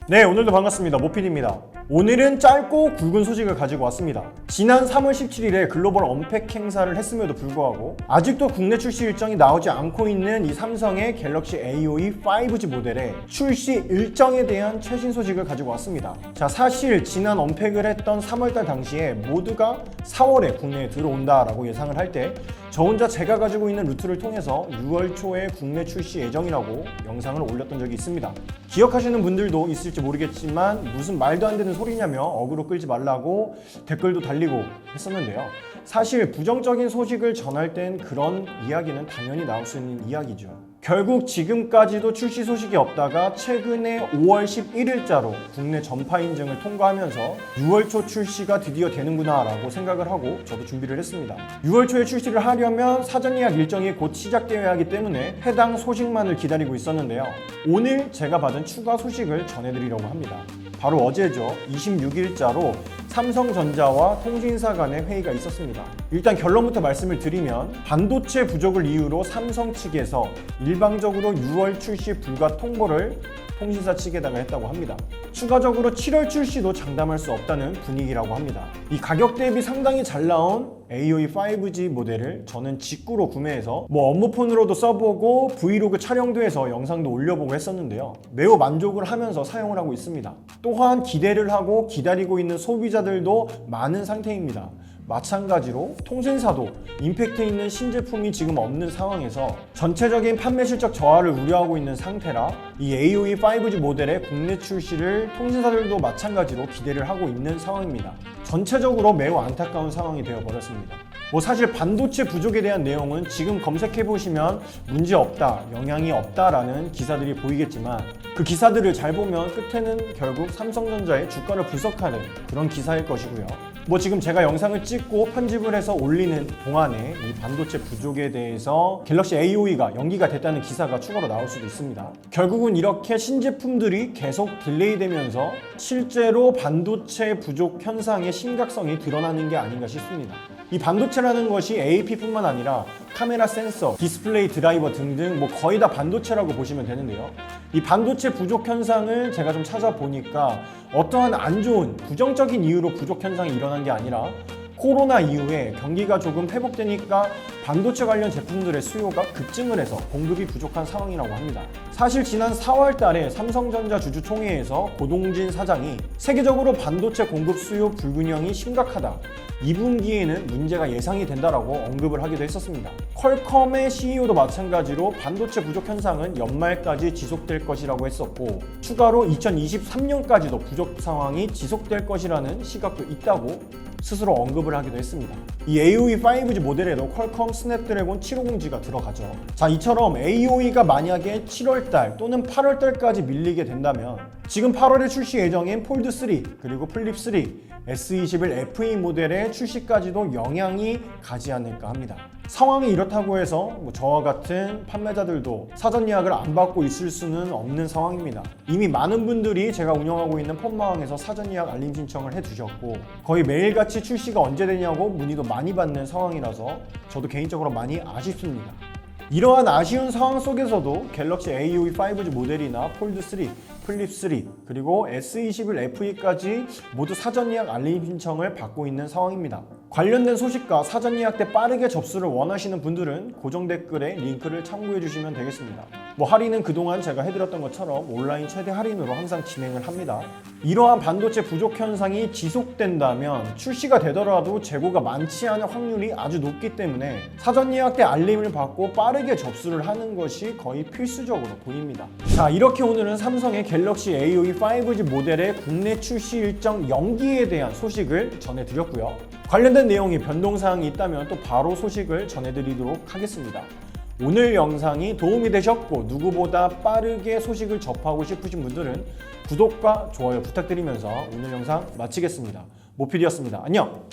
네, 오늘도 반갑습니다. 모피디입니다. 오늘은 짧고 굵은 소식을 가지고 왔습니다. 지난 3월 17일에 글로벌 언팩 행사를 했음에도 불구하고 아직도 국내 출시 일정이 나오지 않고 있는 이 삼성의 갤럭시 A52 5G 모델의 출시 일정에 대한 최신 소식을 가지고 왔습니다. 자, 사실 지난 언팩을 했던 3월달 당시에 모두가 4월에 국내에 들어온다라고 예상을 할 때 저 혼자 제가 가지고 있는 루트를 통해서 6월 초에 국내 출시 예정이라고 영상을 올렸던 적이 있습니다. 기억하시는 분들도 있을지 모르겠지만 무슨 말도 안 되는 소리냐며 어그로 끌지 말라고 댓글도 달리고 했었는데요. 사실 부정적인 소식을 전할 땐 그런 이야기는 당연히 나올 수 있는 이야기죠. 결국 지금까지도 출시 소식이 없다가 최근에 5월 11일자로 국내 전파 인증을 통과하면서 6월 초 출시가 드디어 되는구나 라고 생각을 하고 저도 준비를 했습니다. 6월 초에 출시를 하려면 사전 예약 일정이 곧 시작되어야 하기 때문에 해당 소식만을 기다리고 있었는데요. 오늘 제가 받은 추가 소식을 전해드리려고 합니다. 바로 어제죠. 26일자로 삼성전자와 통신사 간의 회의가 있었습니다. 일단 결론부터 말씀을 드리면 반도체 부족을 이유로 삼성 측에서 일방적으로 6월 출시 불가 통보를 통신사 측에다가 했다고 합니다. 추가적으로 7월 출시도 장담할 수 없다는 분위기라고 합니다. 이 가격 대비 상당히 잘 나온 A52 5G 모델을 저는 직구로 구매해서 업무폰으로도 써보고 브이로그 촬영도 해서 영상도 올려보고 했었는데요. 매우 만족을 하면서 사용을 하고 있습니다. 또한 기대를 하고 기다리고 있는 소비자들도 많은 상태입니다. 마찬가지로 통신사도 임팩트 있는 신제품이 지금 없는 상황에서 전체적인 판매 실적 저하를 우려하고 있는 상태라 이 A52 5G 모델의 국내 출시를 통신사들도 마찬가지로 기대를 하고 있는 상황입니다. 전체적으로 매우 안타까운 상황이 되어버렸습니다. 사실 반도체 부족에 대한 내용은 지금 검색해보시면 문제없다, 영향이 없다라는 기사들이 보이겠지만 그 기사들을 잘 보면 끝에는 결국 삼성전자의 주가를 분석하는 그런 기사일 것이고요. 지금 제가 영상을 찍고 편집을 해서 올리는 동안에 이 반도체 부족에 대해서 갤럭시 A52가 연기가 됐다는 기사가 추가로 나올 수도 있습니다. 결국은 이렇게 신제품들이 계속 딜레이 되면서 실제로 반도체 부족 현상의 심각성이 드러나는 게 아닌가 싶습니다. 이 반도체라는 것이 AP뿐만 아니라 카메라 센서, 디스플레이 드라이버 등등 거의 다 반도체라고 보시면 되는데요. 이 반도체 부족 현상을 제가 좀 찾아보니까 어떠한 안 좋은 부정적인 이유로 부족 현상이 일어난 게 아니라 코로나 이후에 경기가 조금 회복되니까 반도체 관련 제품들의 수요가 급증을 해서 공급이 부족한 상황이라고 합니다. 사실 지난 4월 달에 삼성전자 주주총회에서 고동진 사장이 세계적으로 반도체 공급 수요 불균형이 심각하다. 2분기에는 문제가 예상이 된다라고 언급을 하기도 했었습니다. 퀄컴의 CEO도 마찬가지로 반도체 부족 현상은 연말까지 지속될 것이라고 했었고 추가로 2023년까지도 부족 상황이 지속될 것이라는 시각도 있다고 스스로 언급을 하기도 했습니다. 이 A52 5G 모델에도 퀄컴 스냅드래곤 750G가 들어가죠. 자, 이처럼 A52가 만약에 7월달 또는 8월달까지 밀리게 된다면 지금 8월에 출시 예정인 폴드3 그리고 플립3 S21 FE 모델의 출시까지도 영향이 가지 않을까 합니다. 상황이 이렇다고 해서 저와 같은 판매자들도 사전 예약을 안 받고 있을 수는 없는 상황입니다. 이미 많은 분들이 제가 운영하고 있는 폰마왕에서 사전 예약 알림 신청을 해주셨고 거의 매일같이 출시가 언제 되냐고 문의도 많이 받는 상황이라서 저도 개인적으로 많이 아쉽습니다. 이러한 아쉬운 상황 속에서도 갤럭시 A52 5G 모델이나 폴드3, 플립3 그리고 S21 FE까지 모두 사전 예약 알림 신청을 받고 있는 상황입니다. 관련된 소식과 사전 예약 때 빠르게 접수를 원하시는 분들은 고정 댓글에 링크를 참고해 주시면 되겠습니다. 할인은 그동안 제가 해드렸던 것처럼 온라인 최대 할인으로 항상 진행을 합니다. 이러한 반도체 부족 현상이 지속된다면 출시가 되더라도 재고가 많지 않은 확률이 아주 높기 때문에 사전 예약 때 알림을 받고 빠르게 접수를 하는 것이 거의 필수적으로 보입니다. 자, 이렇게 오늘은 삼성의 갤럭시 A52 5G 모델의 국내 출시 일정 연기에 대한 소식을 전해드렸고요. 관련된 내용이 변동사항이 있다면 또 바로 소식을 전해드리도록 하겠습니다. 오늘 영상이 도움이 되셨고 누구보다 빠르게 소식을 접하고 싶으신 분들은 구독과 좋아요 부탁드리면서 오늘 영상 마치겠습니다. 모피디였습니다. 안녕!